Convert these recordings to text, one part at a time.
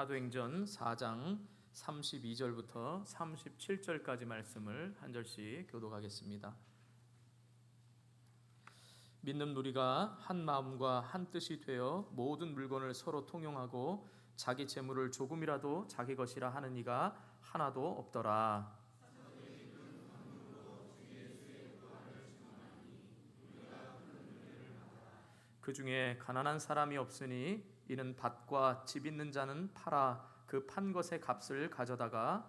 사도행전 4장 32절부터 37절까지 말씀을 한 절씩 교독하겠습니다. 믿는 우리가 한 마음과 한 뜻이 되어 모든 물건을 서로 통용하고 자기 재물을 조금이라도 자기 것이라 하는 이가 하나도 없더라. 그 중에 가난한 사람이 없으니 이는 밭과 집 있는 자는 팔아 그 판 것의 값을 가져다가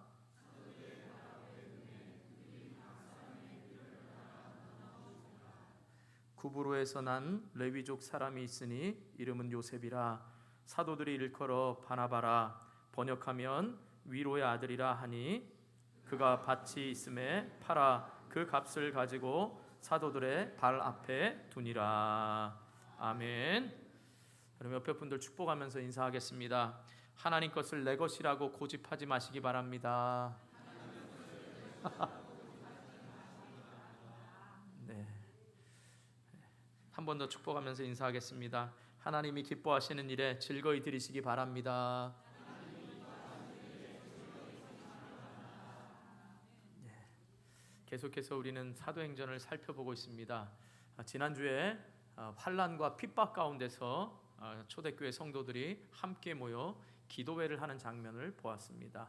구브로에서 난 레위족 사람이 있으니 이름은 요셉이라. 사도들이 일컬어 바나바라, 번역하면 위로의 아들이라 하니 그가 밭이 있음에 팔아 그 값을 가지고 사도들의 발 앞에 두니라. 아멘. 그럼 옆에 분들 축복하면서 인사하겠습니다. 하나님 것을 내 것이라고 고집하지 마시기 바랍니다. 네. 한 번 더 축복하면서 인사하겠습니다. 하나님이 기뻐하시는 일에 즐거이 드리시기 바랍니다. 네. 계속해서 우리는 사도행전을 살펴보고 있습니다. 지난주에 환난과 핍박 가운데서 초대교회 성도들이 함께 모여 기도회를 하는 장면을 보았습니다.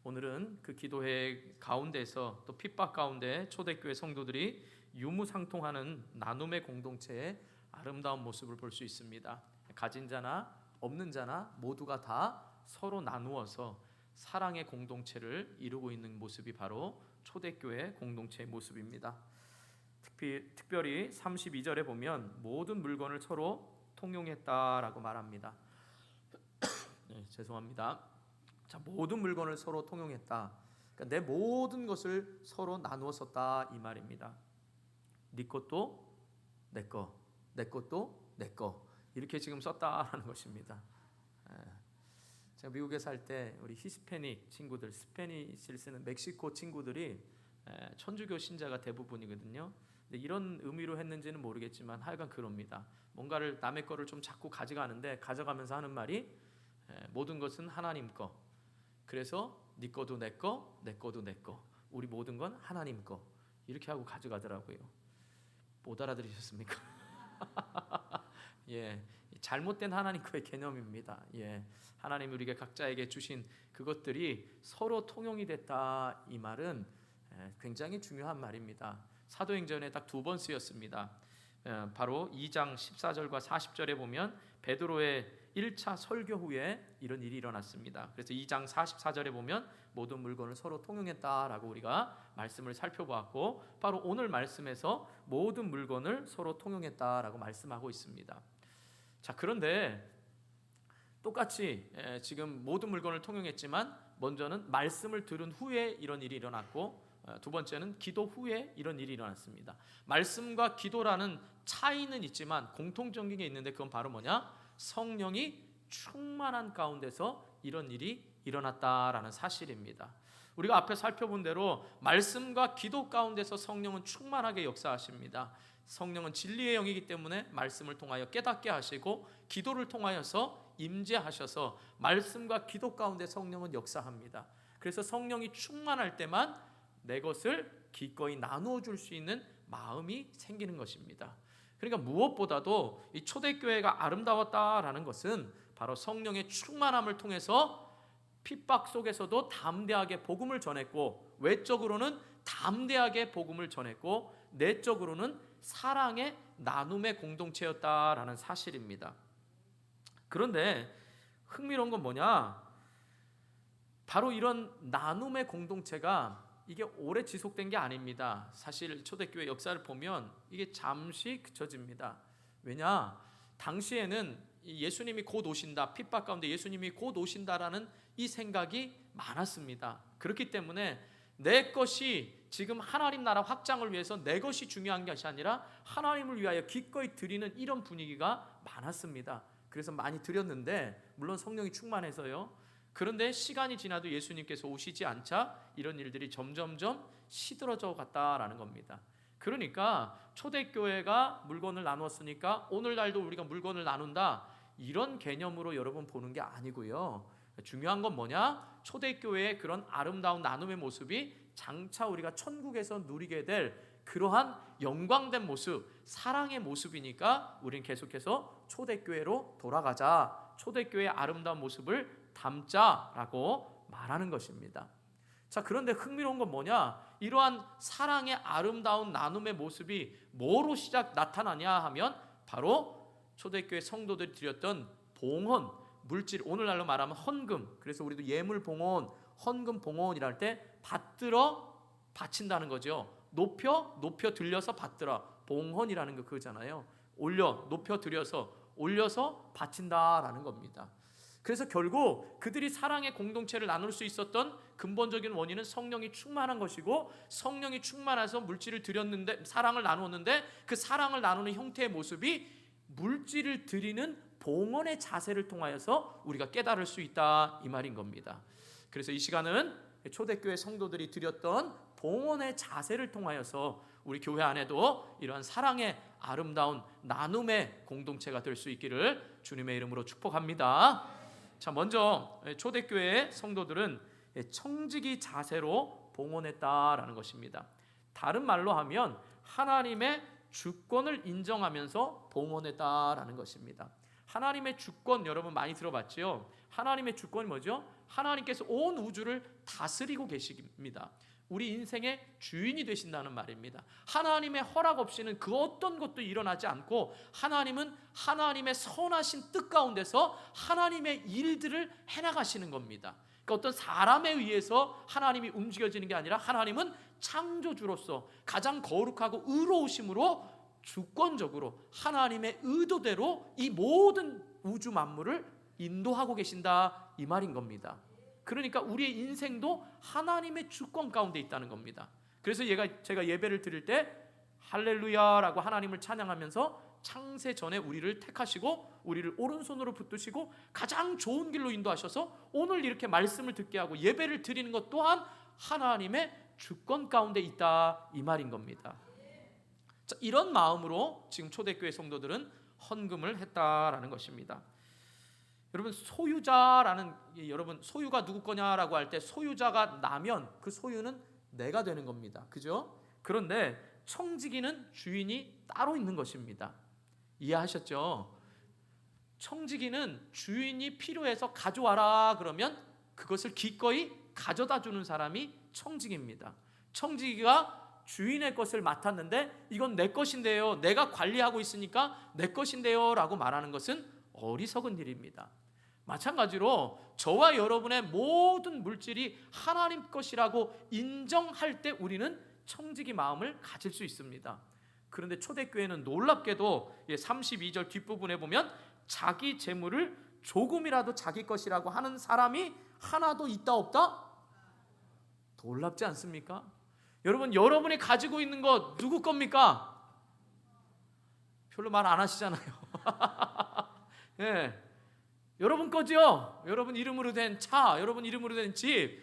오늘은 그 기도회 가운데서 또 핍박 가운데 초대교회 성도들이 유무상통하는 나눔의 공동체의 아름다운 모습을 볼 수 있습니다. 가진 자나 없는 자나 모두가 다 서로 나누어서 사랑의 공동체를 이루고 있는 모습이 바로 초대교회 공동체의 모습입니다. 특별히 32절에 보면 모든 물건을 서로 통용했다라고 말합니다. 네, 죄송합니다. 자, 모든 물건을 서로 통용했다. 그러니까 내 모든 것을 서로 나누어 썼다 이 말입니다. 네 것도 내 거, 내 것도 내 거, 이렇게 지금 썼다라는 것입니다. 제가 미국에 살 때 우리 히스패닉 친구들, 스페니시를 쓰는 멕시코 친구들이 천주교 신자가 대부분이거든요. 근데 이런 의미로 했는지는 모르겠지만 하여간 그럽니다. 뭔가를 남의 거를 좀 자꾸 가져가는데 가져가면서 하는 말이 모든 것은 하나님 거. 그래서 네 거도 내 거, 내 거도 내 거. 우리 모든 건 하나님 거. 이렇게 하고 가져가더라고요. 못 알아들으셨습니까? 예, 잘못된 하나님 거의 개념입니다. 예, 하나님이 우리가 각자에게 주신 그것들이 서로 통용이 됐다 이 말은 굉장히 중요한 말입니다. 사도행전에 딱 두 번 쓰였습니다. 바로 2장 14절과 40절에 보면 베드로의 1차 설교 후에 이런 일이 일어났습니다. 그래서 2장 44절에 보면 모든 물건을 서로 통용했다라고 우리가 말씀을 살펴보았고, 바로 오늘 말씀에서 모든 물건을 서로 통용했다라고 말씀하고 있습니다. 자, 그런데 똑같이 지금 모든 물건을 통용했지만 먼저는 말씀을 들은 후에 이런 일이 일어났고, 두 번째는 기도 후에 이런 일이 일어났습니다. 말씀과 기도라는 차이는 있지만 공통적인 게 있는데 그건 바로 뭐냐? 성령이 충만한 가운데서 이런 일이 일어났다라는 사실입니다. 우리가 앞에 살펴본 대로 말씀과 기도 가운데서 성령은 충만하게 역사하십니다. 성령은 진리의 영이기 때문에 말씀을 통하여 깨닫게 하시고 기도를 통하여서 임재하셔서 말씀과 기도 가운데 성령은 역사합니다. 그래서 성령이 충만할 때만 내 것을 기꺼이 나누어 줄 수 있는 마음이 생기는 것입니다. 그러니까 무엇보다도 이 초대교회가 아름다웠다라는 것은 바로 성령의 충만함을 통해서 핍박 속에서도 담대하게 복음을 전했고, 외적으로는 담대하게 복음을 전했고, 내적으로는 사랑의 나눔의 공동체였다라는 사실입니다. 그런데 흥미로운 건 뭐냐? 바로 이런 나눔의 공동체가 이게 오래 지속된 게 아닙니다. 사실 초대교회 역사를 보면 이게 잠시 그쳐집니다. 왜냐? 당시에는 예수님이 곧 오신다, 핍박 가운데 예수님이 곧 오신다라는 이 생각이 많았습니다. 그렇기 때문에 내 것이 지금 하나님 나라 확장을 위해서 내 것이 중요한 것이 아니라 하나님을 위하여 기꺼이 드리는 이런 분위기가 많았습니다. 그래서 많이 드렸는데, 물론 성령이 충만해서요. 그런데 시간이 지나도 예수님께서 오시지 않자 이런 일들이 점점점 시들어져 갔다라는 겁니다. 그러니까 초대교회가 물건을 나눴으니까 오늘날도 우리가 물건을 나눈다, 이런 개념으로 여러분 보는 게 아니고요. 중요한 건 뭐냐? 초대교회의 그런 아름다운 나눔의 모습이 장차 우리가 천국에서 누리게 될 그러한 영광된 모습, 사랑의 모습이니까 우리는 계속해서 초대교회로 돌아가자, 초대교회의 아름다운 모습을 담자라고 말하는 것입니다. 자, 그런데 흥미로운 건 뭐냐? 이러한 사랑의 아름다운 나눔의 모습이 뭐로 나타나냐 하면 바로 초대교회 성도들이 드렸던 봉헌, 물질, 오늘날로 말하면 헌금. 그래서 우리도 예물 봉헌, 헌금 봉헌이라 할 때 받들어 바친다는 거죠. 높여 들려서 받들어, 봉헌이라는 거 그거잖아요. 높여 들여서 올려서 바친다라는 겁니다. 그래서 결국 그들이 사랑의 공동체를 나눌 수 있었던 근본적인 원인은 성령이 충만한 것이고, 성령이 충만해서 물질을 드렸는데, 사랑을 나누었는데, 그 사랑을 나누는 형태의 모습이 물질을 드리는 봉헌의 자세를 통하여서 우리가 깨달을 수 있다, 이 말인 겁니다. 그래서 이 시간은 초대교회 성도들이 드렸던 봉헌의 자세를 통하여서 우리 교회 안에도 이러한 사랑의 아름다운 나눔의 공동체가 될 수 있기를 주님의 이름으로 축복합니다. 자, 먼저 초대교회의 성도들은 청지기 자세로 봉헌했다라는 것입니다. 다른 말로 하면 하나님의 주권을 인정하면서 봉헌했다라는 것입니다. 하나님의 주권, 여러분 많이 들어봤죠? 하나님의 주권이 뭐죠? 하나님께서 온 우주를 다스리고 계십니다. 우리 인생의 주인이 되신다는 말입니다. 하나님의 허락 없이는 그 어떤 것도 일어나지 않고, 하나님은 하나님의 선하신 뜻 가운데서 하나님의 일들을 해나가시는 겁니다. 그러니까 어떤 사람에 의해서 하나님이 움직여지는 게 아니라, 하나님은 창조주로서 가장 거룩하고 의로우심으로 주권적으로 하나님의 의도대로 이 모든 우주 만물을 인도하고 계신다, 이 말인 겁니다. 그러니까 우리의 인생도 하나님의 주권 가운데 있다는 겁니다. 그래서 제가 예배를 드릴 때 할렐루야라고 하나님을 찬양하면서 창세 전에 우리를 택하시고 우리를 오른손으로 붙드시고 가장 좋은 길로 인도하셔서 오늘 이렇게 말씀을 듣게 하고 예배를 드리는 것 또한 하나님의 주권 가운데 있다, 이 말인 겁니다. 자, 이런 마음으로 지금 초대교회 성도들은 헌금을 했다라는 것입니다. 여러분, 여러분 소유가 누구 거냐라고 할 때 소유자가 나면 그 소유는 내가 되는 겁니다. 그죠? 그런데 청지기는 주인이 따로 있는 것입니다. 이해하셨죠? 청지기는 주인이 필요해서 가져와라 그러면 그것을 기꺼이 가져다 주는 사람이 청지기입니다. 청지기가 주인의 것을 맡았는데 이건 내 것인데요, 내가 관리하고 있으니까 내 것인데요 라고 말하는 것은 어리석은 일입니다. 마찬가지로 저와 여러분의 모든 물질이 하나님 것이라고 인정할 때 우리는 청지기 마음을 가질 수 있습니다. 그런데 초대교회는 놀랍게도 32절 뒷부분에 보면 자기 재물을 조금이라도 자기 것이라고 하는 사람이 하나도 있다 없다? 놀랍지 않습니까? 여러분, 여러분이 가지고 있는 것 누구 겁니까? 별로 말 안 하시잖아요. 예, 여러분 거죠. 여러분 이름으로 된 차, 여러분 이름으로 된 집,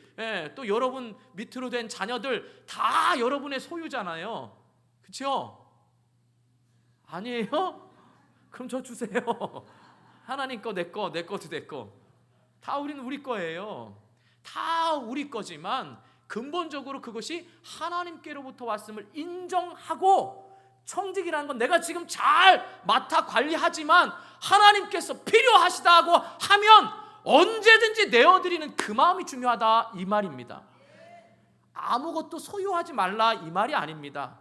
또 여러분 밑으로 된 자녀들 다 여러분의 소유잖아요. 그렇죠? 아니에요? 그럼 저 주세요. 하나님 거, 내 거, 내 것도 내 거. 다 우리는 우리 거예요. 다 우리 거지만 근본적으로 그것이 하나님께로부터 왔음을 인정하고, 청직이라는 건 내가 지금 잘 맡아 관리하지만 하나님께서 필요하시다고 하면 언제든지 내어드리는 그 마음이 중요하다, 이 말입니다. 아무것도 소유하지 말라, 이 말이 아닙니다.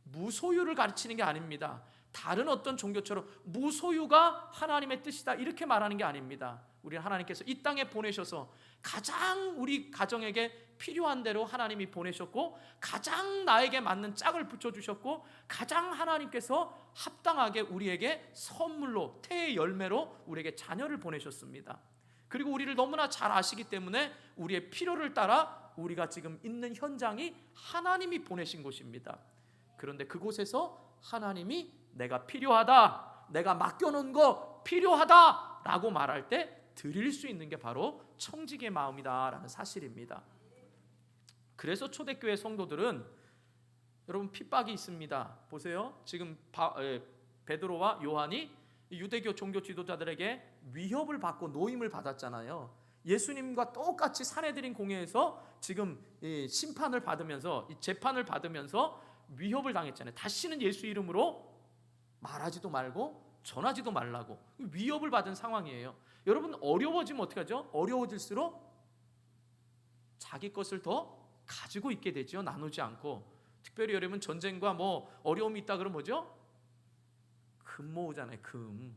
무소유를 가르치는 게 아닙니다. 다른 어떤 종교처럼 무소유가 하나님의 뜻이다 이렇게 말하는 게 아닙니다. 우리는 하나님께서 이 땅에 보내셔서 가장 우리 가정에게 필요한 대로 하나님이 보내셨고, 가장 나에게 맞는 짝을 붙여주셨고, 가장 하나님께서 합당하게 우리에게 선물로, 태의 열매로 우리에게 자녀를 보내셨습니다. 그리고 우리를 너무나 잘 아시기 때문에 우리의 필요를 따라 우리가 지금 있는 현장이 하나님이 보내신 곳입니다. 그런데 그곳에서 하나님이 내가 필요하다, 내가 맡겨놓은 거 필요하다 라고 말할 때 드릴 수 있는 게 바로 청지기의 마음이다 라는 사실입니다. 그래서 초대교회 성도들은 여러분 핍박이 있습니다. 보세요. 지금 베드로와 요한이 유대교 종교 지도자들에게 위협을 받고 노임을 받았잖아요. 예수님과 똑같이 산헤드린 공회에서 지금 심판을 받으면서, 재판을 받으면서 위협을 당했잖아요. 다시는 예수 이름으로 말하지도 말고 전하지도 말라고 위협을 받은 상황이에요. 여러분, 어려워지면 어떻게 하죠? 어려워질수록 자기 것을 더 가지고 있게 되죠. 나누지 않고. 특별히 여러분, 전쟁과 뭐 어려움이 있다 그러면 뭐죠? 금 모으잖아요. 금.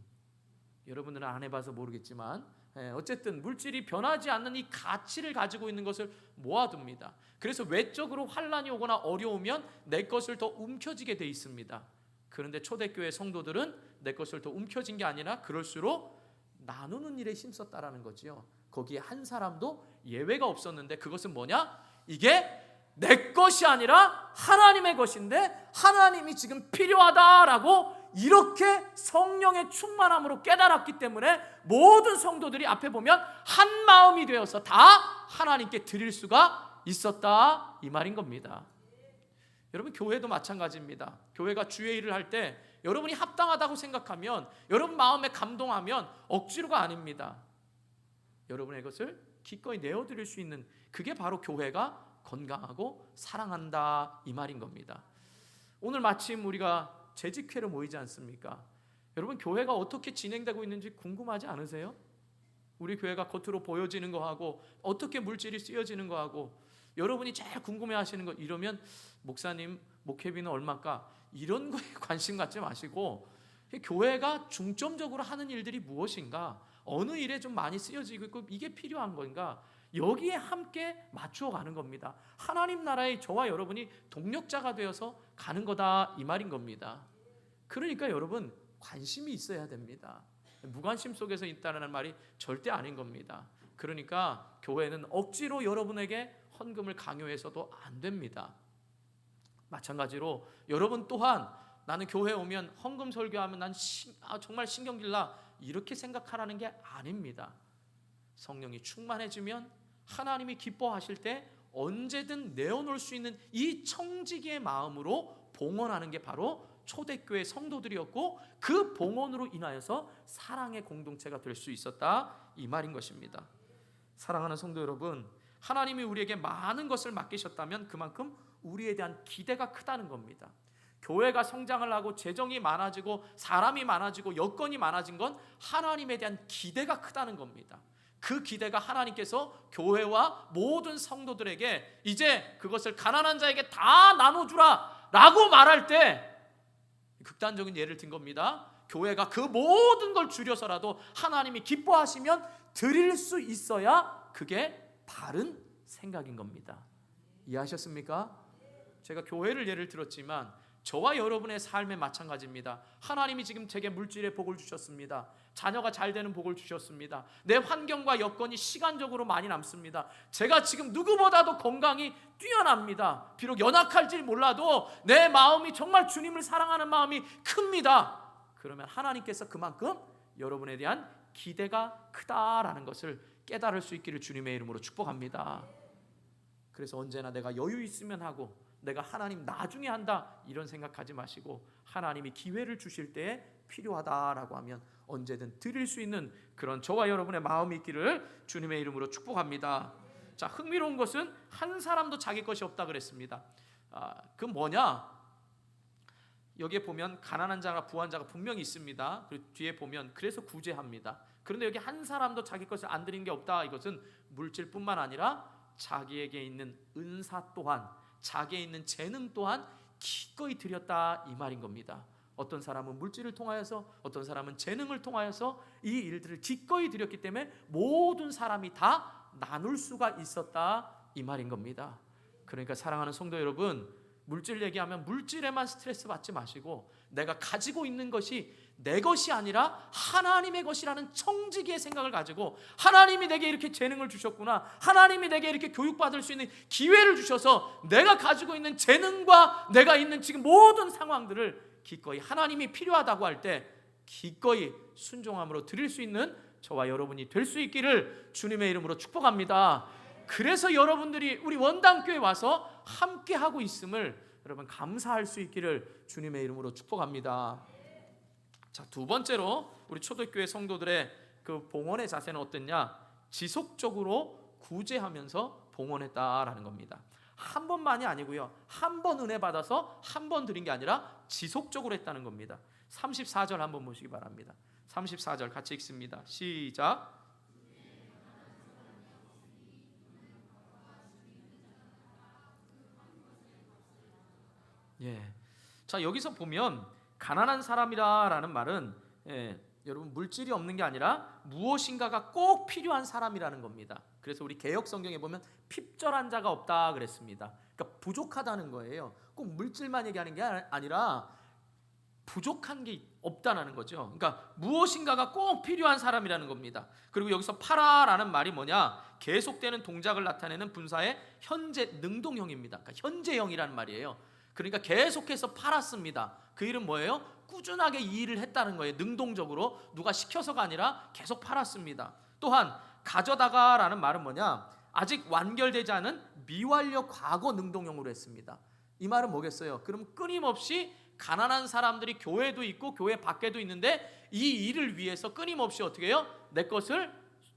여러분들은 안 해봐서 모르겠지만 어쨌든 물질이 변하지 않는 이 가치를 가지고 있는 것을 모아둡니다. 그래서 외적으로 환난이 오거나 어려우면 내 것을 더 움켜쥐게 돼 있습니다. 그런데 초대교회 성도들은 내 것을 더 움켜쥔 게 아니라 그럴수록 나누는 일에 힘썼다라는 거지요. 거기에 한 사람도 예외가 없었는데, 그것은 뭐냐? 이게 내 것이 아니라 하나님의 것인데 하나님이 지금 필요하다라고 이렇게 성령의 충만함으로 깨달았기 때문에 모든 성도들이 앞에 보면 한 마음이 되어서 다 하나님께 드릴 수가 있었다, 이 말인 겁니다. 여러분, 교회도 마찬가지입니다. 교회가 주의 일을 할 때 여러분이 합당하다고 생각하면, 여러분 마음에 감동하면 억지로가 아닙니다. 여러분의 것을 기꺼이 내어드릴 수 있는, 그게 바로 교회가 건강하고 사랑한다, 이 말인 겁니다. 오늘 마침 우리가 재직회로 모이지 않습니까? 여러분, 교회가 어떻게 진행되고 있는지 궁금하지 않으세요? 우리 교회가 겉으로 보여지는 거하고 어떻게 물질이 쓰여지는 거하고 여러분이 제일 궁금해하시는 거, 이러면 목사님 목회비는 얼마일까? 이런 거에 관심 갖지 마시고 교회가 중점적으로 하는 일들이 무엇인가? 어느 일에 좀 많이 쓰여지고 있고 이게 필요한 건가? 여기에 함께 맞추어 가는 겁니다. 하나님 나라의 저와 여러분이 동력자가 되어서 가는 거다, 이 말인 겁니다. 그러니까 여러분, 관심이 있어야 됩니다. 무관심 속에서 있다는 말이 절대 아닌 겁니다. 그러니까 교회는 억지로 여러분에게 헌금을 강요해서도 안 됩니다. 마찬가지로 여러분 또한 나는 교회 오면 헌금 설교하면 난 정말 신경질나, 이렇게 생각하라는 게 아닙니다. 성령이 충만해지면 하나님이 기뻐하실 때 언제든 내어놓을 수 있는 이 청지기의 마음으로 봉헌하는 게 바로 초대교회 성도들이었고, 그 봉헌으로 인하여서 사랑의 공동체가 될 수 있었다, 이 말인 것입니다. 사랑하는 성도 여러분, 하나님이 우리에게 많은 것을 맡기셨다면 그만큼 우리에 대한 기대가 크다는 겁니다. 교회가 성장을 하고 재정이 많아지고 사람이 많아지고 여건이 많아진 건 하나님에 대한 기대가 크다는 겁니다. 그 기대가 하나님께서 교회와 모든 성도들에게 이제 그것을 가난한 자에게 다 나눠주라 라고 말할 때, 극단적인 예를 든 겁니다. 교회가 그 모든 걸 줄여서라도 하나님이 기뻐하시면 드릴 수 있어야 그게 바른 생각인 겁니다. 이해하셨습니까? 제가 교회를 예를 들었지만 저와 여러분의 삶에 마찬가지입니다. 하나님이 지금 제게 물질의 복을 주셨습니다. 자녀가 잘 되는 복을 주셨습니다. 내 환경과 여건이 시간적으로 많이 남습니다. 제가 지금 누구보다도 건강이 뛰어납니다. 비록 연약할지 몰라도 내 마음이 정말 주님을 사랑하는 마음이 큽니다. 그러면 하나님께서 그만큼 여러분에 대한 기대가 크다라는 것을 깨달을 수 있기를 주님의 이름으로 축복합니다. 그래서 언제나 내가 여유 있으면 하고 내가 하나님 나중에 한다, 이런 생각하지 마시고 하나님이 기회를 주실 때에 필요하다라고 하면 언제든 드릴 수 있는 그런 저와 여러분의 마음이 있기를 주님의 이름으로 축복합니다. 자, 흥미로운 것은 한 사람도 자기 것이 없다 그랬습니다. 그 뭐냐? 여기에 보면 가난한 자가 부한 자가 분명히 있습니다. 그리고 뒤에 보면 그래서 구제합니다. 그런데 여기 한 사람도 자기 것을 안 드린 게 없다. 이것은 물질뿐만 아니라 자기에게 있는 은사 또한, 자기에 있는 재능 또한 기꺼이 드렸다, 이 말인 겁니다. 어떤 사람은 물질을 통하여서, 어떤 사람은 재능을 통하여서 이 일들을 기꺼이 드렸기 때문에 모든 사람이 다 나눌 수가 있었다, 이 말인 겁니다. 그러니까 사랑하는 성도 여러분, 물질 얘기하면 물질에만 스트레스 받지 마시고 내가 가지고 있는 것이 내 것이 아니라 하나님의 것이라는 청지기의 생각을 가지고, 하나님이 내게 이렇게 재능을 주셨구나, 하나님이 내게 이렇게 교육받을 수 있는 기회를 주셔서 내가 가지고 있는 재능과 내가 있는 지금 모든 상황들을 기꺼이 하나님이 필요하다고 할 때 기꺼이 순종함으로 드릴 수 있는 저와 여러분이 될 수 있기를 주님의 이름으로 축복합니다. 그래서 여러분들이 우리 원당교회 와서 함께 하고 있음을 여러분 감사할 수 있기를 주님의 이름으로 축복합니다. 자, 두 번째로 우리 초대교회 성도들의 그 봉헌의 자세는 어땠냐? 지속적으로 구제하면서 봉헌했다라는 겁니다. 한 번만이 아니고요, 한 번 은혜 받아서 한 번 드린 게 아니라 지속적으로 했다는 겁니다. 34절 한번 보시기 바랍니다. 34절 같이 읽습니다. 시작. 예. 자, 여기서 보면 가난한 사람이라는 말은 여러분 물질이 없는 게 아니라 무엇인가가 꼭 필요한 사람이라는 겁니다. 그래서 우리 개역 성경에 보면 핍절한 자가 없다 그랬습니다. 그러니까 부족하다는 거예요. 꼭 물질만 얘기하는 게 아니라 부족한 게 없다는 거죠. 그러니까 무엇인가가 꼭 필요한 사람이라는 겁니다. 그리고 여기서 팔아라는 말이 뭐냐? 계속되는 동작을 나타내는 분사의 현재 능동형입니다. 그러니까 현재형이라는 말이에요. 그러니까 계속해서 팔았습니다. 그 일은 뭐예요? 꾸준하게 이 일을 했다는 거예요. 능동적으로 누가 시켜서가 아니라 계속 팔았습니다. 또한 가져다가라는 말은 뭐냐? 아직 완결되지 않은 미완료 과거 능동형으로 했습니다. 이 말은 뭐겠어요? 그럼 끊임없이 가난한 사람들이 교회도 있고 교회 밖에도 있는데 이 일을 위해서 끊임없이 어떻게 해요? 내 것을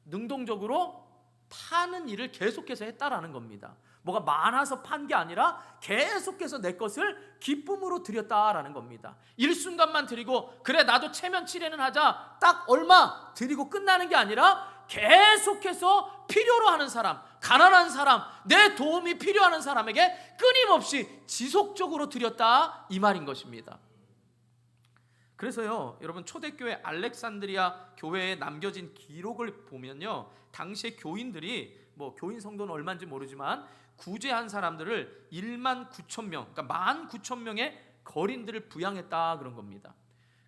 능동적으로 파는 일을 계속해서 했다라는 겁니다. 뭐가 많아서 판 게 아니라 계속해서 내 것을 기쁨으로 드렸다라는 겁니다. 일순간만 드리고 그래 나도 체면 칠회는 하자 딱 얼마 드리고 끝나는 게 아니라 계속해서 필요로 하는 사람, 가난한 사람, 내 도움이 필요한 사람에게 끊임없이 지속적으로 드렸다 이 말인 것입니다. 그래서요, 여러분 초대교회 알렉산드리아 교회에 남겨진 기록을 보면요, 당시의 교인들이 뭐 교인 성도는 얼마인지 모르지만 구제한 사람들을 1만 9천 명, 그러니까 19,000명의 거린들을 부양했다 그런 겁니다.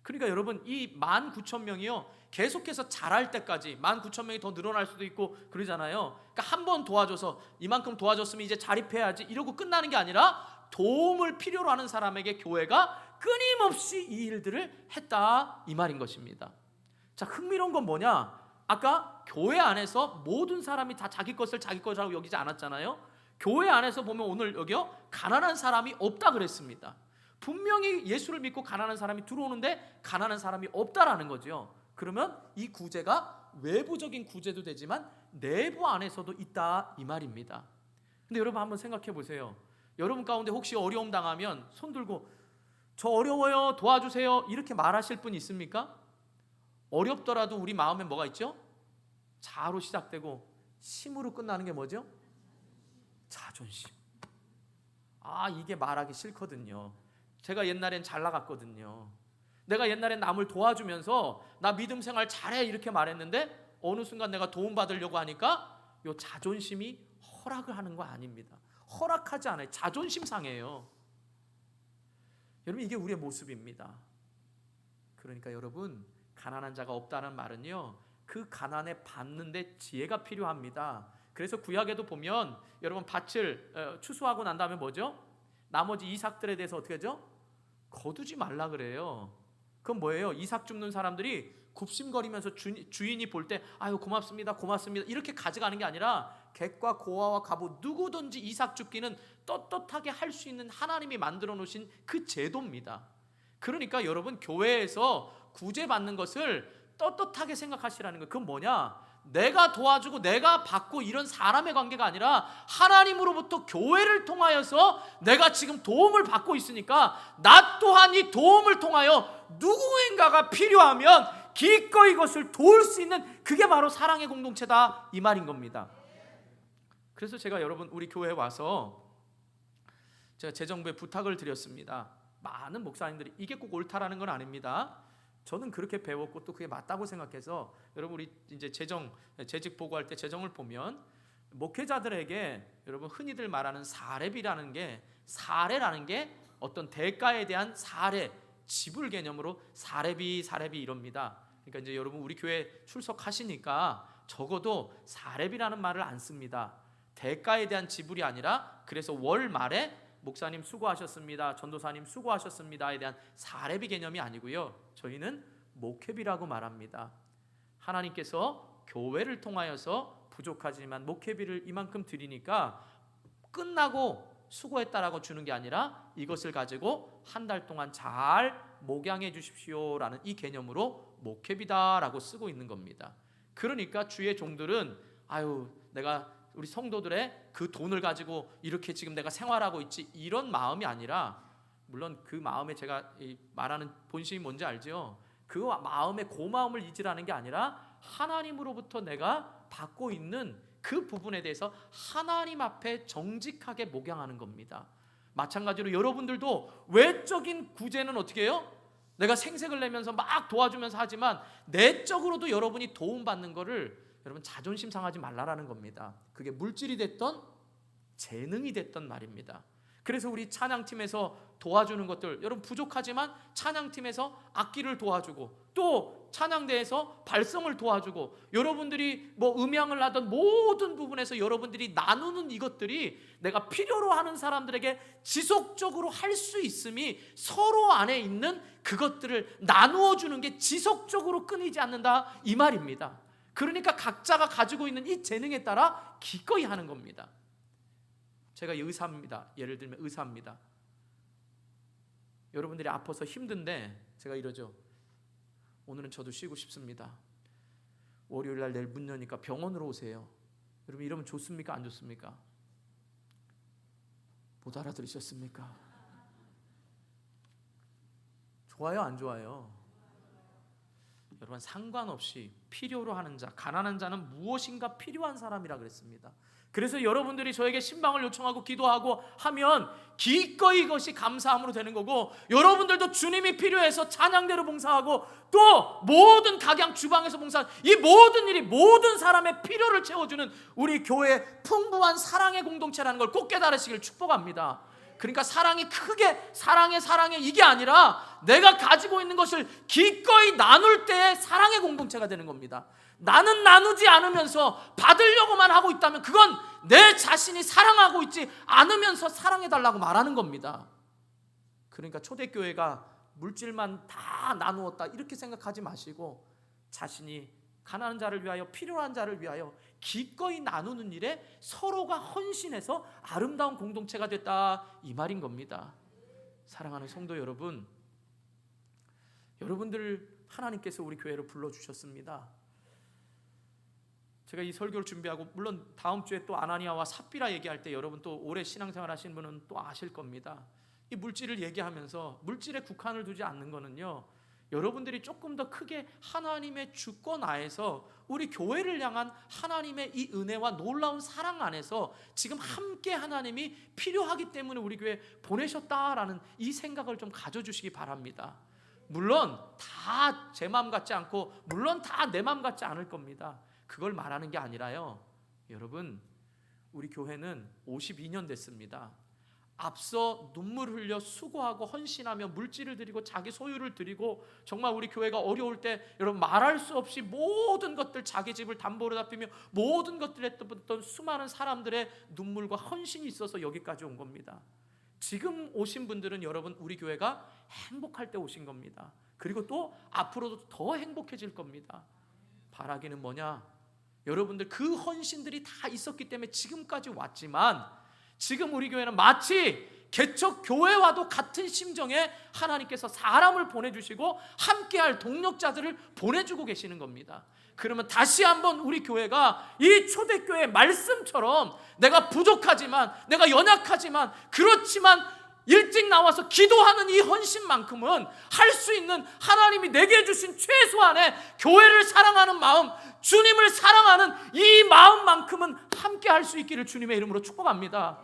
그러니까 여러분 이 19,000명이요 계속해서 자랄 때까지 19,000명이 더 늘어날 수도 있고 그러잖아요. 그러니까 한 번 도와줘서 이만큼 도와줬으면 이제 자립해야지 이러고 끝나는 게 아니라 도움을 필요로 하는 사람에게 교회가 끊임없이 이 일들을 했다 이 말인 것입니다. 자, 흥미로운 건 뭐냐? 아까 교회 안에서 모든 사람이 다 자기 것을 자기 것이라고 여기지 않았잖아요. 교회 안에서 보면 오늘 여기요 가난한 사람이 없다 그랬습니다. 분명히 예수를 믿고 가난한 사람이 들어오는데 가난한 사람이 없다라는 거죠. 그러면 이 구제가 외부적인 구제도 되지만 내부 안에서도 있다 이 말입니다. 근데 여러분 한번 생각해 보세요. 여러분 가운데 혹시 어려움 당하면 손 들고 저 어려워요 도와주세요 이렇게 말하실 분 있습니까? 어렵더라도 우리 마음에 뭐가 있죠? 자로 시작되고 심으로 끝나는 게 뭐죠? 자존심. 아, 이게 말하기 싫거든요. 제가 옛날엔 잘 나갔거든요. 내가 옛날엔 남을 도와주면서 나 믿음 생활 잘해 이렇게 말했는데 어느 순간 내가 도움받으려고 하니까 요 자존심이 허락을 하는 거 아닙니다. 허락하지 않아요. 자존심 상해요. 여러분 이게 우리의 모습입니다. 그러니까 여러분 가난한 자가 없다는 말은요 그 가난에 받는데 지혜가 필요합니다. 그래서 구약에도 보면 여러분 밭을 추수하고 난 다음에 뭐죠? 나머지 이삭들에 대해서 어떻게 하죠? 거두지 말라 그래요. 그건 뭐예요? 이삭 줍는 사람들이 굽심거리면서 주인이 볼 때 아유 고맙습니다 고맙습니다 이렇게 가져가는 게 아니라 객과 고아와 과부 누구든지 이삭 줍기는 떳떳하게 할 수 있는 하나님이 만들어 놓으신 그 제도입니다. 그러니까 여러분 교회에서 구제받는 것을 떳떳하게 생각하시라는 거예요. 그건 뭐냐? 내가 도와주고 내가 받고 이런 사람의 관계가 아니라 하나님으로부터 교회를 통하여서 내가 지금 도움을 받고 있으니까 나 또한 이 도움을 통하여 누구인가가 필요하면 기꺼이 이것을 도울 수 있는 그게 바로 사랑의 공동체다 이 말인 겁니다. 그래서 제가 여러분 우리 교회에 와서 제가 재정부에 부탁을 드렸습니다. 많은 목사님들이 이게 꼭 옳다라는 건 아닙니다. 저는 그렇게 배웠고 또 그게 맞다고 생각해서 여러분 우리 이제 재직 보고할 때 재정을 보면 목회자들에게 여러분 흔히들 말하는 사례비라는 게 사례라는 게 어떤 대가에 대한 사례 지불 개념으로 사례비 이럽니다. 그러니까 이제 여러분 우리 교회 출석하시니까 적어도 사례비라는 말을 안 씁니다. 대가에 대한 지불이 아니라 그래서 월 말에 목사님 수고하셨습니다. 전도사님 수고하셨습니다에 대한 사례비 개념이 아니고요. 저희는 목회비라고 말합니다. 하나님께서 교회를 통하여서 부족하지만 목회비를 이만큼 드리니까 끝나고 수고했다라고 주는 게 아니라 이것을 가지고 한 달 동안 잘 목양해 주십시오라는 이 개념으로 목회비다라고 쓰고 있는 겁니다. 그러니까 주의 종들은 아유 내가 우리 성도들의 그 돈을 가지고 이렇게 지금 내가 생활하고 있지, 이런 마음이 아니라, 물론 그 마음에 제가 말하는 본심이 뭔지 알죠? 그 마음의 고마움을 잊으라는 게 아니라 하나님으로부터 내가 받고 있는 그 부분에 대해서 하나님 앞에 정직하게 목양하는 겁니다. 마찬가지로 여러분들도 외적인 구제는 어떻게 해요? 내가 생색을 내면서 막 도와주면서 하지만 내적으로도 여러분이 도움받는 거를 여러분 자존심 상하지 말라라는 겁니다. 그게 물질이 됐던 재능이 됐던 말입니다. 그래서 우리 찬양팀에서 도와주는 것들, 여러분 부족하지만 찬양팀에서 악기를 도와주고 또 찬양대에서 발성을 도와주고 여러분들이 뭐 음향을 하던 모든 부분에서 여러분들이 나누는 이것들이 내가 필요로 하는 사람들에게 지속적으로 할 수 있음이 서로 안에 있는 그것들을 나누어 주는 게 지속적으로 끊이지 않는다 이 말입니다. 그러니까 각자가 가지고 있는 이 재능에 따라 기꺼이 하는 겁니다. 제가 의사입니다. 예를 들면 의사입니다. 여러분들이 아파서 힘든데 제가 이러죠. 오늘은 저도 쉬고 싶습니다. 월요일날 내일 문 여니까 병원으로 오세요. 여러분 이러면 좋습니까? 안 좋습니까? 못 알아들으셨습니까? 좋아요? 안 좋아요? 여러분 상관없이 필요로 하는 자, 가난한 자는 무엇인가 필요한 사람이라 그랬습니다. 그래서 여러분들이 저에게 신방을 요청하고 기도하고 하면 기꺼이 이것이 감사함으로 되는 거고, 여러분들도 주님이 필요해서 찬양대로 봉사하고 또 모든 각양 주방에서 봉사하는 이 모든 일이 모든 사람의 필요를 채워주는 우리 교회의 풍부한 사랑의 공동체라는 걸 꼭 깨달으시길 축복합니다. 그러니까 사랑이 크게 사랑해 이게 아니라 내가 가지고 있는 것을 기꺼이 나눌 때의 사랑의 공동체가 되는 겁니다. 나는 나누지 않으면서 받으려고만 하고 있다면 그건 내 자신이 사랑하고 있지 않으면서 사랑해달라고 말하는 겁니다. 그러니까 초대교회가 물질만 다 나누었다 이렇게 생각하지 마시고 자신이 가난한 자를 위하여 필요한 자를 위하여 기꺼이 나누는 일에 서로가 헌신해서 아름다운 공동체가 됐다 이 말인 겁니다. 사랑하는 성도 여러분, 여러분들 하나님께서 우리 교회로 불러주셨습니다. 제가 이 설교를 준비하고 물론 다음 주에 또 아나니아와 삽비라 얘기할 때 여러분 또 오래 신앙생활 하신 분은 또 아실 겁니다. 이 물질을 얘기하면서 물질에 국한을 두지 않는 거는요, 여러분들이 조금 더 크게 하나님의 주권 하에서 우리 교회를 향한 하나님의 이 은혜와 놀라운 사랑 안에서 지금 함께 하나님이 필요하기 때문에 우리 교회에 보내셨다라는 이 생각을 좀 가져주시기 바랍니다. 물론 다 제 마음 같지 않고 물론 다 내 마음 같지 않을 겁니다. 그걸 말하는 게 아니라요, 여러분 우리 교회는 52년 됐습니다. 앞서 눈물 흘려 수고하고 헌신하며 물질을 드리고 자기 소유를 드리고 정말 우리 교회가 어려울 때 여러분 말할 수 없이 모든 것들 자기 집을 담보로 잡히며 모든 것들을 했던 수많은 사람들의 눈물과 헌신이 있어서 여기까지 온 겁니다. 지금 오신 분들은 여러분 우리 교회가 행복할 때 오신 겁니다. 그리고 또 앞으로도 더 행복해질 겁니다. 바라기는 뭐냐? 여러분들 그 헌신들이 다 있었기 때문에 지금까지 왔지만 지금 우리 교회는 마치 개척 교회와도 같은 심정에 하나님께서 사람을 보내주시고 함께할 동력자들을 보내주고 계시는 겁니다. 그러면 다시 한번 우리 교회가 이 초대교회 말씀처럼 내가 부족하지만 내가 연약하지만 그렇지만 일찍 나와서 기도하는 이 헌신만큼은 할 수 있는 하나님이 내게 주신 최소한의 교회를 사랑하는 마음, 주님을 사랑하는 이 마음만큼은 함께 할 수 있기를 주님의 이름으로 축복합니다.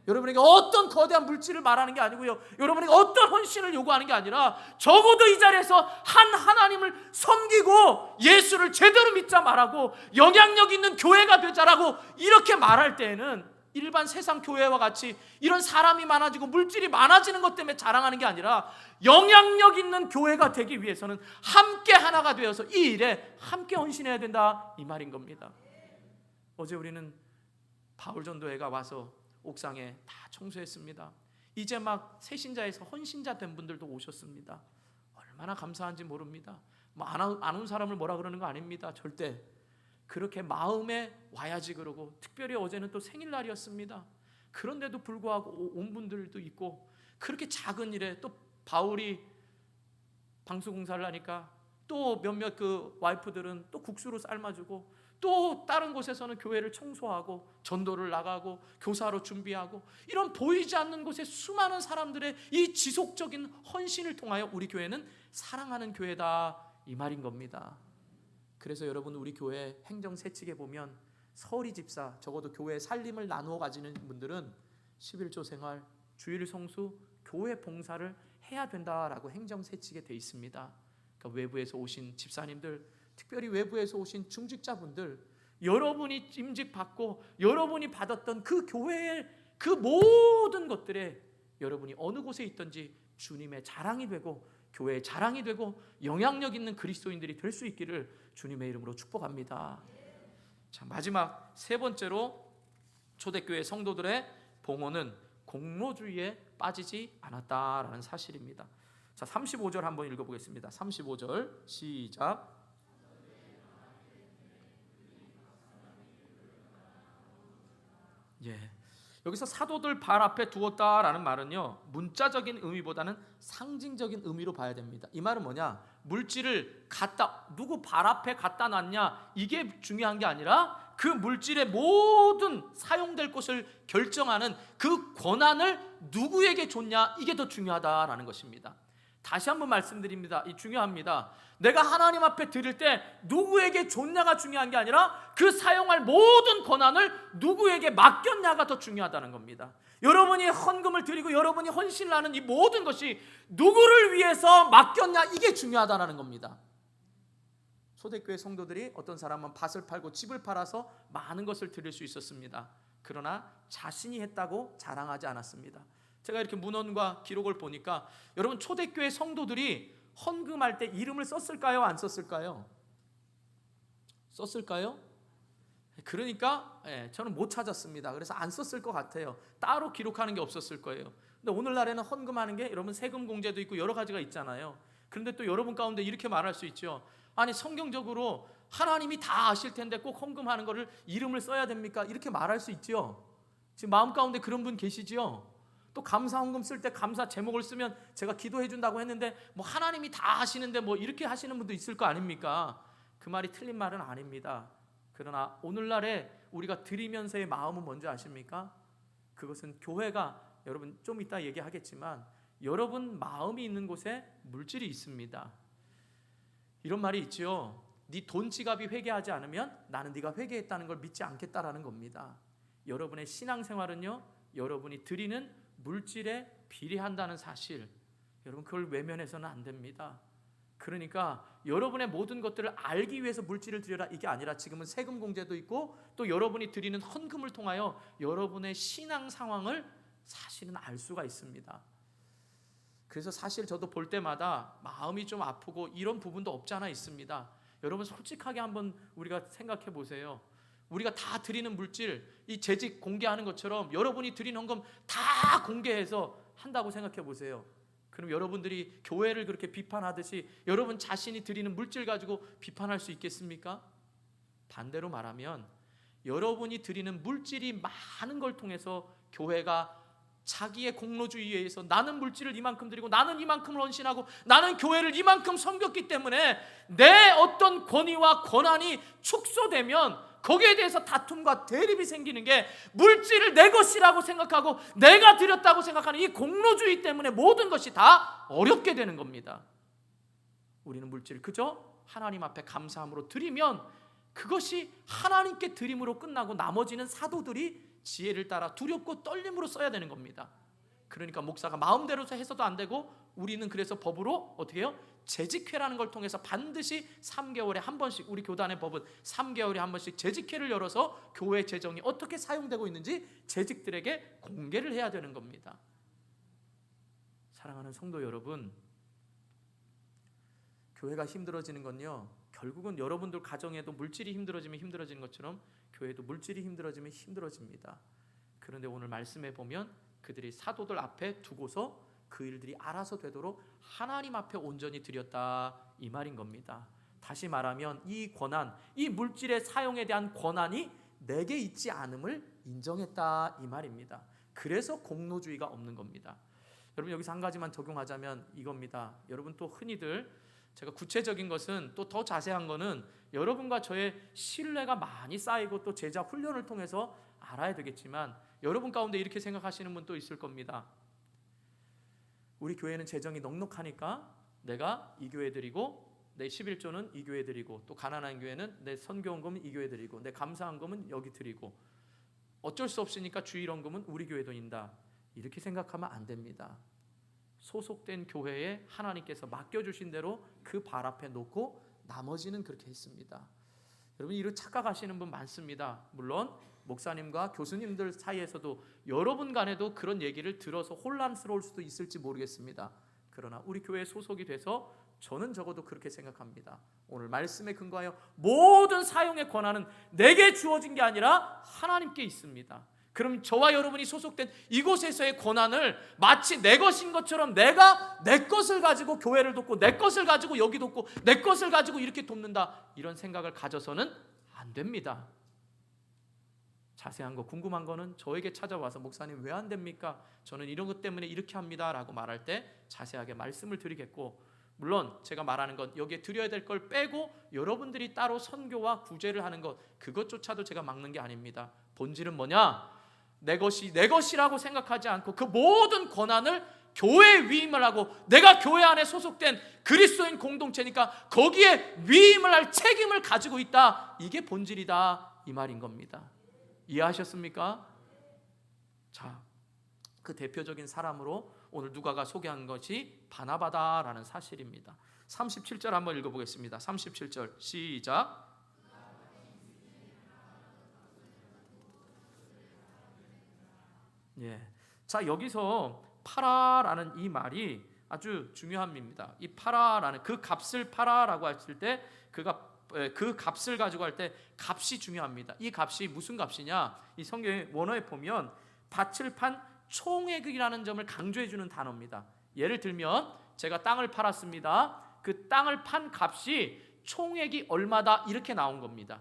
여러분에게 어떤 거대한 물질을 말하는 게 아니고요, 여러분에게 어떤 헌신을 요구하는 게 아니라 적어도 이 자리에서 한 하나님을 섬기고 예수를 제대로 믿자 말하고 영향력 있는 교회가 되자라고 이렇게 말할 때에는 일반 세상 교회와 같이 이런 사람이 많아지고 물질이 많아지는 것 때문에 자랑하는 게 아니라 영향력 있는 교회가 되기 위해서는 함께 하나가 되어서 이 일에 함께 헌신해야 된다 이 말인 겁니다. 어제 우리는 바울전도회가 와서 옥상에 다 청소했습니다. 이제 막 새신자에서 헌신자 된 분들도 오셨습니다. 얼마나 감사한지 모릅니다. 안 온 사람을 뭐라 그러는 거 아닙니다. 절대. 그렇게 마음에 와야지 그러고, 특별히 어제는 또 생일날이었습니다. 그런데도 불구하고 온 분들도 있고, 그렇게 작은 일에 또 바울이 방수공사를 하니까 또 몇몇 그 와이프들은 또 국수로 삶아주고 또 다른 곳에서는 교회를 청소하고 전도를 나가고 교사로 준비하고, 이런 보이지 않는 곳에 수많은 사람들의 이 지속적인 헌신을 통하여 우리 교회는 사랑하는 교회다, 이 말인 겁니다. 그래서 여러분, 우리 교회 행정세칙에 보면 서리 집사, 적어도 교회 살림을 나누어 가지는 분들은 11조 생활, 주일 성수, 교회 봉사를 해야 된다라고 행정세칙에 돼 있습니다. 그러니까 외부에서 오신 집사님들, 특별히 외부에서 오신 중직자분들, 여러분이 임직받고 여러분이 받았던 그 교회의 그 모든 것들에 여러분이 어느 곳에 있든지 주님의 자랑이 되고 교회의 자랑이 되고 영향력 있는 그리스도인들이 될 수 있기를 주님의 이름으로 축복합니다. 자, 마지막 세 번째로 초대교회 성도들의 봉헌은 공로주의에 빠지지 않았다라는 사실입니다. 자, 35절 한번 읽어보겠습니다. 35절 시작. 예, 여기서 사도들 발 앞에 두었다라는 말은요, 문자적인 의미보다는 상징적인 의미로 봐야 됩니다. 이 말은 뭐냐? 물질을 누구 발 앞에 갖다 놨냐, 이게 중요한 게 아니라 그 물질의 모든 사용될 곳을 결정하는 그 권한을 누구에게 줬냐, 이게 더 중요하다라는 것입니다. 다시 한번 말씀드립니다. 이 중요합니다. 내가 하나님 앞에 드릴 때 누구에게 줬냐가 중요한 게 아니라 그 사용할 모든 권한을 누구에게 맡겼냐가 더 중요하다는 겁니다. 여러분이 헌금을 드리고 여러분이 헌신을 하는 이 모든 것이 누구를 위해서 맡겼냐, 이게 중요하다는 겁니다. 초대교회 성도들이 어떤 사람은 밭을 팔고 집을 팔아서 많은 것을 드릴 수 있었습니다. 그러나 자신이 했다고 자랑하지 않았습니다. 제가 이렇게 문헌과 기록을 보니까 여러분, 초대교회 성도들이 헌금할 때 이름을 썼을까요? 안 썼을까요? 썼을까요? 그러니까 저는 못 찾았습니다. 그래서 안 썼을 것 같아요. 따로 기록하는 게 없었을 거예요. 근데 오늘날에는 헌금하는 게 여러분 세금 공제도 있고 여러 가지가 있잖아요. 그런데 또 여러분 가운데 이렇게 말할 수 있죠. 아니, 성경적으로 하나님이 다 아실 텐데 꼭 헌금하는 거를 이름을 써야 됩니까? 이렇게 말할 수 있죠. 지금 마음 가운데 그런 분 계시죠? 또 감사 헌금 쓸 때 감사 제목을 쓰면 제가 기도해 준다고 했는데 뭐 하나님이 다 하시는데 뭐 이렇게 하시는 분도 있을 거 아닙니까? 그 말이 틀린 말은 아닙니다. 그러나 오늘날에 우리가 드리면서의 마음은 뭔지 아십니까? 그것은 교회가, 여러분 좀 이따 얘기하겠지만, 여러분 마음이 있는 곳에 물질이 있습니다. 이런 말이 있죠. 네 돈 지갑이 회개하지 않으면 나는 네가 회개했다는 걸 믿지 않겠다라는 겁니다. 여러분의 신앙생활은요, 여러분이 드리는 물질에 비례한다는 사실, 여러분 그걸 외면해서는 안 됩니다. 그러니까 여러분의 모든 것들을 알기 위해서 물질을 드려라, 이게 아니라 지금은 세금 공제도 있고 또 여러분이 드리는 헌금을 통하여 여러분의 신앙 상황을 사실은 알 수가 있습니다. 그래서 사실 저도 볼 때마다 마음이 좀 아프고 이런 부분도 없지 않아 있습니다. 여러분 솔직하게 한번 우리가 생각해 보세요. 우리가 다 드리는 물질, 이 재직 공개하는 것처럼 여러분이 드리는 헌금 다 공개해서 한다고 생각해 보세요. 그럼 여러분들이 교회를 그렇게 비판하듯이 여러분 자신이 드리는 물질 가지고 비판할 수 있겠습니까? 반대로 말하면 여러분이 드리는 물질이 많은 걸 통해서 교회가 자기의 공로주의에 의해서 나는 물질을 이만큼 드리고 나는 이만큼을 헌신하고 나는 교회를 이만큼 섬겼기 때문에 내 어떤 권위와 권한이 축소되면 거기에 대해서 다툼과 대립이 생기는 게 물질을 내 것이라고 생각하고 내가 드렸다고 생각하는 이 공로주의 때문에 모든 것이 다 어렵게 되는 겁니다. 우리는 물질을 그저 하나님 앞에 감사함으로 드리면 그것이 하나님께 드림으로 끝나고 나머지는 사도들이 지혜를 따라 두렵고 떨림으로 써야 되는 겁니다. 그러니까 목사가 마음대로 해서도 안 되고, 우리는 그래서 법으로 어떻게 해요? 재직회라는 걸 통해서 반드시 3개월에 한 번씩, 우리 교단의 법은 3개월에 한 번씩 재직회를 열어서 교회 재정이 어떻게 사용되고 있는지 재직들에게 공개를 해야 되는 겁니다. 사랑하는 성도 여러분, 교회가 힘들어지는 건요, 결국은 여러분들 가정에도 물질이 힘들어지면 힘들어지는 것처럼 교회도 물질이 힘들어지면 힘들어집니다. 그런데 오늘 말씀해 보면 그들이 사도들 앞에 두고서 그 일들이 알아서 되도록 하나님 앞에 온전히 드렸다, 이 말인 겁니다. 다시 말하면 이 권한, 이 물질의 사용에 대한 권한이 내게 있지 않음을 인정했다, 이 말입니다. 그래서 공로주의가 없는 겁니다. 여러분 여기서 한 가지만 적용하자면 이겁니다. 여러분 또 흔히들 제가 구체적인 것은 또 더 자세한 거는 여러분과 저의 신뢰가 많이 쌓이고 또 제자 훈련을 통해서 알아야 되겠지만, 여러분 가운데 이렇게 생각하시는 분도 있을 겁니다. 우리 교회는 재정이 넉넉하니까 내가 이 교회 드리고, 내 11조는 이 교회 드리고, 또 가난한 교회는 내 선교원금은 이 교회 드리고, 내 감사헌금은 여기 드리고, 어쩔 수 없으니까 주일헌금은 우리 교회 돈인다, 이렇게 생각하면 안 됩니다. 소속된 교회에 하나님께서 맡겨주신 대로 그 발 앞에 놓고 나머지는 그렇게 했습니다. 여러분, 이렇게 착각하시는 분 많습니다. 물론 목사님과 교수님들 사이에서도 여러분 간에도 그런 얘기를 들어서 혼란스러울 수도 있을지 모르겠습니다. 그러나 우리 교회에 소속이 돼서 저는 적어도 그렇게 생각합니다. 오늘 말씀에 근거하여 모든 사용의 권한은 내게 주어진 게 아니라 하나님께 있습니다. 그럼 저와 여러분이 소속된 이곳에서의 권한을 마치 내 것인 것처럼 내가 내 것을 가지고 교회를 돕고, 내 것을 가지고 여기 돕고, 내 것을 가지고 이렇게 돕는다, 이런 생각을 가져서는 안 됩니다. 자세한 거 궁금한 거는 저에게 찾아와서 목사님 왜 안 됩니까? 저는 이런 것 때문에 이렇게 합니다 라고 말할 때 자세하게 말씀을 드리겠고, 물론 제가 말하는 건 여기에 드려야 될 걸 빼고 여러분들이 따로 선교와 구제를 하는 것, 그것조차도 제가 막는 게 아닙니다. 본질은 뭐냐? 내 것이 내 것이라고 생각하지 않고 그 모든 권한을 교회에 위임을 하고, 내가 교회 안에 소속된 그리스도인 공동체니까 거기에 위임을 할 책임을 가지고 있다, 이게 본질이다, 이 말인 겁니다. 이해하셨습니까? 자, 그 대표적인 사람으로 오늘 누가가 소개한 것이 바나바다라는 사실입니다. 37절 한번 읽어보겠습니다. 37절 시작. 예. 자, 여기서 파라라는 이 말이 아주 중요합니다. 이 파라라는, 그 값을 파라라고 했을 때 그 값을 가지고 할 때 값이 중요합니다. 이 값이 무슨 값이냐? 이 성경의 원어에 보면 밭을 판 총액이라는 점을 강조해 주는 단어입니다. 예를 들면 제가 땅을 팔았습니다. 그 땅을 판 값이 총액이 얼마다, 이렇게 나온 겁니다.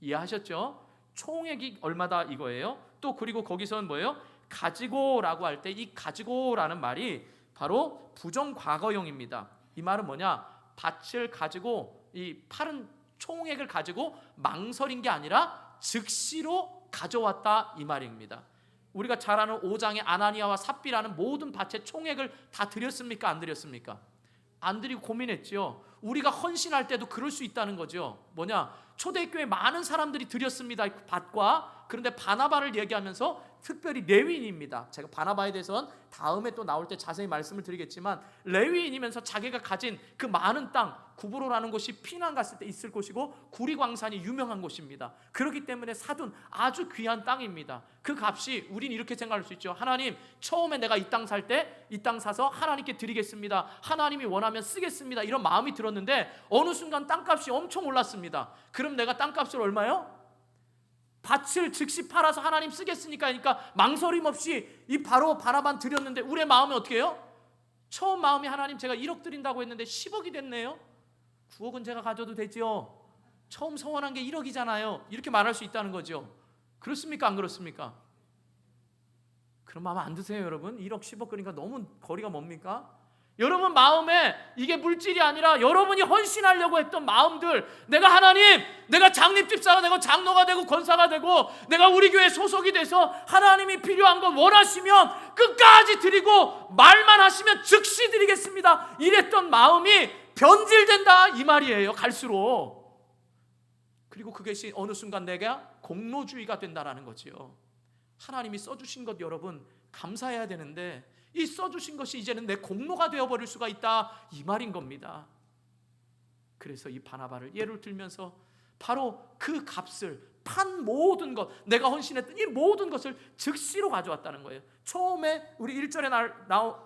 이해하셨죠? 총액이 얼마다 이거예요. 또 그리고 거기서는 뭐예요? 가지고라고 할 때 이 가지고라는 말이 바로 부정과거형입니다. 이 말은 뭐냐? 밭을 가지고, 이 파는 총액을 가지고 망설인 게 아니라 즉시로 가져왔다, 이 말입니다. 우리가 잘 아는 5장의 아나니아와 삽비라는 모든 밭의 총액을 다 드렸습니까? 안 드렸습니까? 안 드리고 고민했죠. 우리가 헌신할 때도 그럴 수 있다는 거죠. 뭐냐? 초대교회 많은 사람들이 드렸습니다, 밭과. 그런데 바나바를 얘기하면서 특별히 레위인입니다. 제가 바나바에 대해서는 다음에 또 나올 때 자세히 말씀을 드리겠지만, 레위인이면서 자기가 가진 그 많은 땅, 구브로라는 곳이 피난 갔을 때 있을 곳이고 구리광산이 유명한 곳입니다. 그렇기 때문에 사둔 아주 귀한 땅입니다. 그 값이, 우린 이렇게 생각할 수 있죠. 하나님, 처음에 내가 이 땅 살 때 이 땅 사서 하나님께 드리겠습니다, 하나님이 원하면 쓰겠습니다, 이런 마음이 들었는데 어느 순간 땅값이 엄청 올랐습니다. 그럼 내가 땅값을 얼마요? 밭을 즉시 팔아서 하나님 쓰겠으니까 하니까 망설임 없이 이 바로 바나반 드렸는데 우리의 마음이 어떻게 해요? 처음 마음이, 하나님 제가 1억 드린다고 했는데 10억이 됐네요. 9억은 제가 가져도 되죠. 처음 서원한 게 1억이잖아요. 이렇게 말할 수 있다는 거죠. 그렇습니까? 안 그렇습니까? 그런 마음 안 드세요, 여러분? 1억 10억 그러니까 너무 거리가 뭡니까? 여러분 마음에 이게 물질이 아니라 여러분이 헌신하려고 했던 마음들, 내가 하나님, 내가 장립집사가 되고 장로가 되고 권사가 되고 내가 우리 교회 소속이 돼서 하나님이 필요한 거 원하시면 끝까지 드리고 말만 하시면 즉시 드리겠습니다, 이랬던 마음이 변질된다, 이 말이에요. 갈수록. 그리고 그것이 어느 순간 내가 공로주의가 된다라는 거지요. 하나님이 써주신 것 여러분 감사해야 되는데 이 써주신 것이 이제는 내 공로가 되어버릴 수가 있다, 이 말인 겁니다. 그래서 이 바나바를 예를 들면서 바로 그 값을 판 모든 것, 내가 헌신했던 이 모든 것을 즉시로 가져왔다는 거예요. 처음에 우리 1절에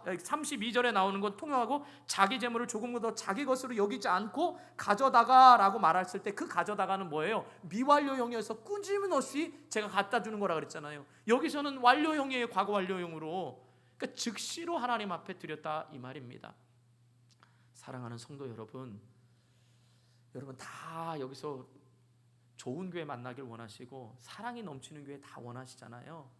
32절에 나오는 건 통용하고, 자기 재물을 조금 더 자기 것으로 여기지 않고 가져다가 라고 말했을 때 그 가져다가는 뭐예요? 미완료형이어서 끊임없이 제가 갖다 주는 거라 그랬잖아요. 여기서는 완료형이에요. 과거 완료형으로. 그러니까 즉시로 하나님 앞에 드렸다, 이 말입니다. 사랑하는 성도 여러분, 여러분 다 여기서 좋은 교회 만나길 원하시고 사랑이 넘치는 교회 다 원하시잖아요.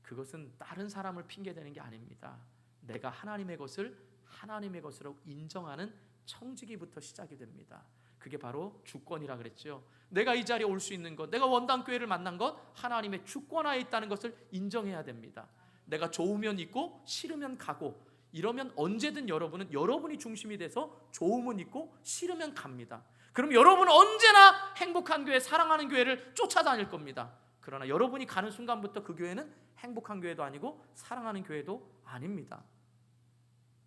그것은 다른 사람을 핑계대는 게 아닙니다. 내가 하나님의 것을 하나님의 것으로 인정하는 청지기부터 시작이 됩니다. 그게 바로 주권이라 그랬죠. 내가 이 자리에 올 수 있는 것, 내가 원당교회를 만난 것, 하나님의 주권하에 있다는 것을 인정해야 됩니다. 내가 좋으면 있고 싫으면 가고, 이러면 언제든 여러분은 여러분이 중심이 돼서 좋으면 있고 싫으면 갑니다. 그럼 여러분은 언제나 행복한 교회, 사랑하는 교회를 쫓아다닐 겁니다. 그러나 여러분이 가는 순간부터 그 교회는 행복한 교회도 아니고 사랑하는 교회도 아닙니다.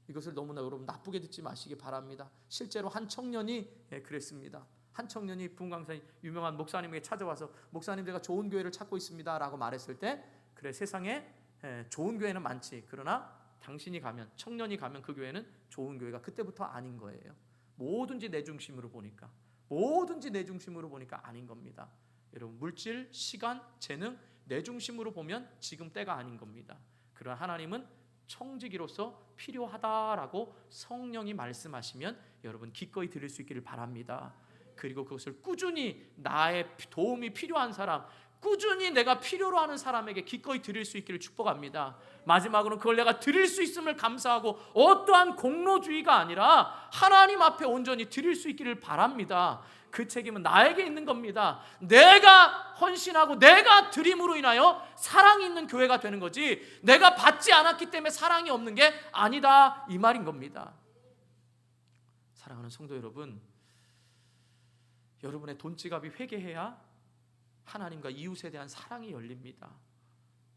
이것을 너무나 여러분 나쁘게 듣지 마시기 바랍니다. 실제로 한 청년이 그랬습니다. 한 청년이 부흥강사님 유명한 목사님에게 찾아와서 목사님 제가 좋은 교회를 찾고 있습니다 라고 말했을 때, 그래 세상에 좋은 교회는 많지, 그러나 당신이 가면, 청년이 가면 그 교회는 좋은 교회가 그때부터 아닌 거예요. 뭐든지 내 중심으로 보니까, 뭐든지 내 중심으로 보니까 아닌 겁니다. 여러분 물질, 시간, 재능 내 중심으로 보면 지금 때가 아닌 겁니다. 그러나 하나님은 청지기로서 필요하다라고 성령이 말씀하시면 여러분 기꺼이 들을 수 있기를 바랍니다. 그리고 그것을 꾸준히 나의 도움이 필요한 사람, 꾸준히 내가 필요로 하는 사람에게 기꺼이 드릴 수 있기를 축복합니다. 마지막으로 그걸 내가 드릴 수 있음을 감사하고 어떠한 공로주의가 아니라 하나님 앞에 온전히 드릴 수 있기를 바랍니다. 그 책임은 나에게 있는 겁니다. 내가 헌신하고 내가 드림으로 인하여 사랑이 있는 교회가 되는 거지, 내가 받지 않았기 때문에 사랑이 없는 게 아니다, 이 말인 겁니다. 사랑하는 성도 여러분, 여러분의 돈지갑이 회개해야 하나님과 이웃에 대한 사랑이 열립니다.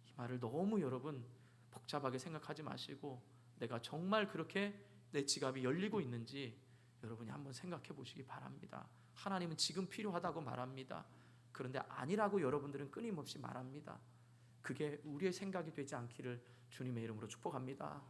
이 말을 너무 여러분 복잡하게 생각하지 마시고, 내가 정말 그렇게 내 지갑이 열리고 있는지 여러분이 한번 생각해 보시기 바랍니다. 하나님은 지금 필요하다고 말합니다. 그런데 아니라고 여러분들은 끊임없이 말합니다. 그게 우리의 생각이 되지 않기를 주님의 이름으로 축복합니다.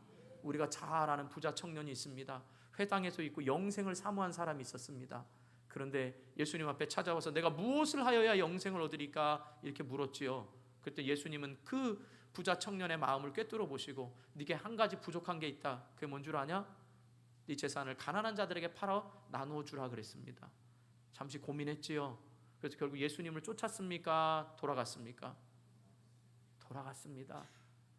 우리가 잘 아는 부자 청년이 있습니다. 회당에서 있고 영생을 사모한 사람이 있었습니다. 그런데 예수님 앞에 찾아와서 내가 무엇을 하여야 영생을 얻으리까 이렇게 물었지요. 그때 예수님은 그 부자 청년의 마음을 꿰뚫어 보시고, 네게 한 가지 부족한 게 있다. 그게 뭔 줄 아냐? 네 재산을 가난한 자들에게 팔아 나누어 주라 그랬습니다. 잠시 고민했지요. 그래서 결국 예수님을 쫓았습니까? 돌아갔습니까? 돌아갔습니다.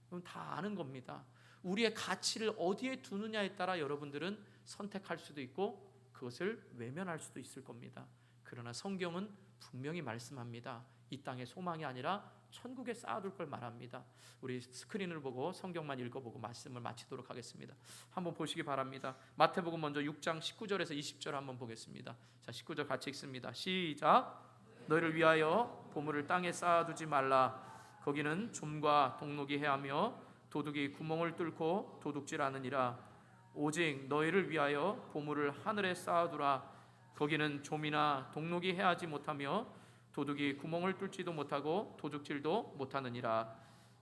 그럼 다 아는 겁니다. 우리의 가치를 어디에 두느냐에 따라 여러분들은 선택할 수도 있고 그것을 외면할 수도 있을 겁니다. 그러나 성경은 분명히 말씀합니다. 이 땅의 소망이 아니라 천국에 쌓아둘 걸 말합니다. 우리 스크린을 보고 성경만 읽어보고 말씀을 마치도록 하겠습니다. 한번 보시기 바랍니다. 마태복음 먼저 6장 19절에서 20절 한번 보겠습니다. 자, 19절 같이 읽습니다. 시작. 너희를 위하여 보물을 땅에 쌓아두지 말라. 거기는 좀과 동록이 해하며 도둑이 구멍을 뚫고 도둑질하느니라. 오직 너희를 위하여 보물을 하늘에 쌓아두라. 거기는 좀이나 동록이 해하지 못하며 도둑이 구멍을 뚫지도 못하고 도둑질도 못하느니라.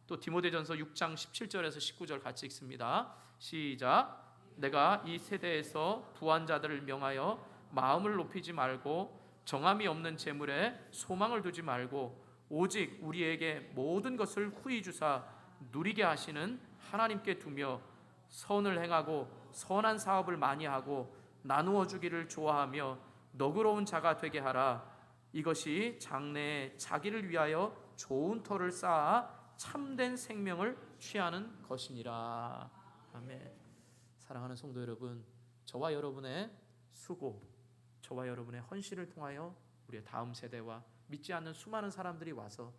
또 디모데전서 6장 17절에서 19절 같이 읽습니다. 시작. 내가 이 세대에서 부한 자들을 명하여 마음을 높이지 말고 정함이 없는 재물에 소망을 두지 말고 오직 우리에게 모든 것을 후히 주사 누리게 하시는 하나님께 두며 선을 행하고 선한 사업을 많이 하고 나누어 주기를 좋아하며 너그러운 자가 되게 하라. 이것이 장래에 자기를 위하여 좋은 터를 쌓아 참된 생명을 취하는 것이니라. 아멘. 사랑하는 성도 여러분, 저와 여러분의 수고, 저와 여러분의 헌신을 통하여 우리의 다음 세대와 믿지 않는 수많은 사람들이 와서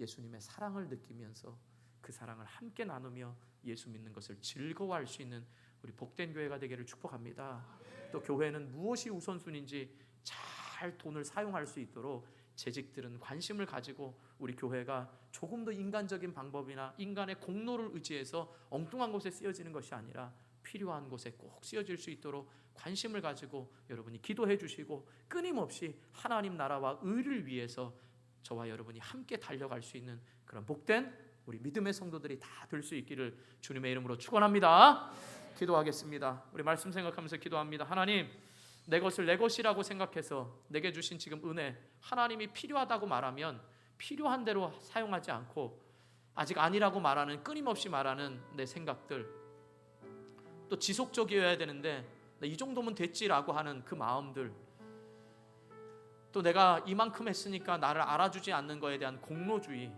예수님의 사랑을 느끼면서 그 사랑을 함께 나누며 예수 믿는 것을 즐거워할 수 있는 우리 복된 교회가 되기를 축복합니다. 또 교회는 무엇이 우선순위인지 잘 돈을 사용할 수 있도록 재직들은 관심을 가지고 우리 교회가 조금 더 인간적인 방법이나 인간의 공로를 의지해서 엉뚱한 곳에 쓰여지는 것이 아니라 필요한 곳에 꼭 쓰여질 수 있도록 관심을 가지고 여러분이 기도해 주시고 끊임없이 하나님 나라와 의를 위해서 저와 여러분이 함께 달려갈 수 있는 그런 복된 우리 믿음의 성도들이 다 될 수 있기를 주님의 이름으로 축원합니다. 기도하겠습니다. 우리 말씀 생각하면서 기도합니다. 하나님, 내 것을 내 것이라고 생각해서 내게 주신 지금 은혜, 하나님이 필요하다고 말하면 필요한 대로 사용하지 않고 아직 아니라고 말하는, 끊임없이 말하는 내 생각들, 또 지속적이어야 되는데 이 정도면 됐지라고 하는 그 마음들, 또 내가 이만큼 했으니까 나를 알아주지 않는 것에 대한 공로주의,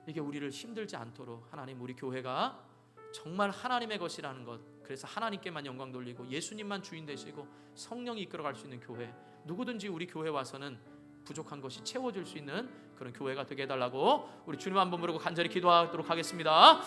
이게 우리를 힘들지 않도록 하나님, 우리 교회가 정말 하나님의 것이라는 것, 그래서 하나님께만 영광 돌리고 예수님만 주인 되시고 성령이 이끌어갈 수 있는 교회, 누구든지 우리 교회 와서는 부족한 것이 채워질 수 있는 그런 교회가 되게 해달라고 우리 주님 한번 부르고 간절히 기도하도록 하겠습니다.